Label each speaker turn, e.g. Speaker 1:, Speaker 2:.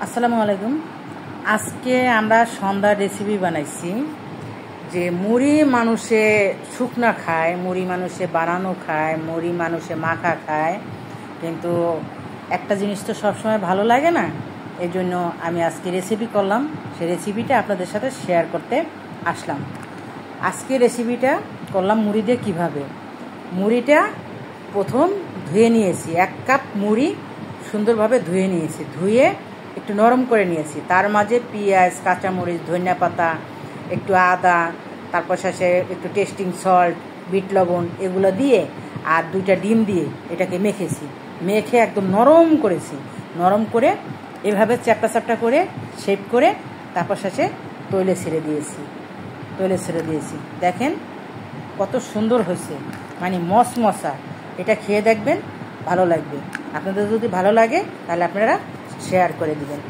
Speaker 1: আসসালামু আলাইকুম। আজকে আমরা সন্ধ্যার রেসিপি বানাইছি যে মুড়ি মানুষে শুকনা খায়, মুড়ি মানুষে বানানো খায়, মুড়ি মানুষে মাখা খায়, কিন্তু একটা জিনিস তো সবসময় ভালো লাগে না। এই জন্য আমি আজকে রেসিপি করলাম, সেই রেসিপিটা আপনাদের সাথে শেয়ার করতে আসলাম। আজকে রেসিপিটা করলাম মুড়ি দিয়ে কীভাবে। মুড়িটা প্রথম ধুয়ে নিয়েছি, 1 কাপ মুড়ি সুন্দরভাবে ধুয়ে নিয়েছি, ধুয়ে একটু নরম করে নিয়েছি। তার মাঝে পেঁয়াজ, কাঁচামরিচ, ধনিয়া পাতা, একটু আদা, তারপর শেষে একটু টেস্টিং সল্ট, বিট লবণ এগুলো দিয়ে আর 2টা ডিম দিয়ে এটাকে মেখেছি। মেখে একদম নরম করেছি। নরম করে এভাবে চ্যাপটা চ্যাপটা করে শেপ করে তারপর শেষে তৈলে ছেড়ে দিয়েছি। দেখেন কত সুন্দর হয়েছে, মানে মশমশা। এটা খেয়ে দেখবেন, ভালো লাগবে। আপনাদের যদি ভালো লাগে তাহলে আপনারা শেয়ার করে দিবেন।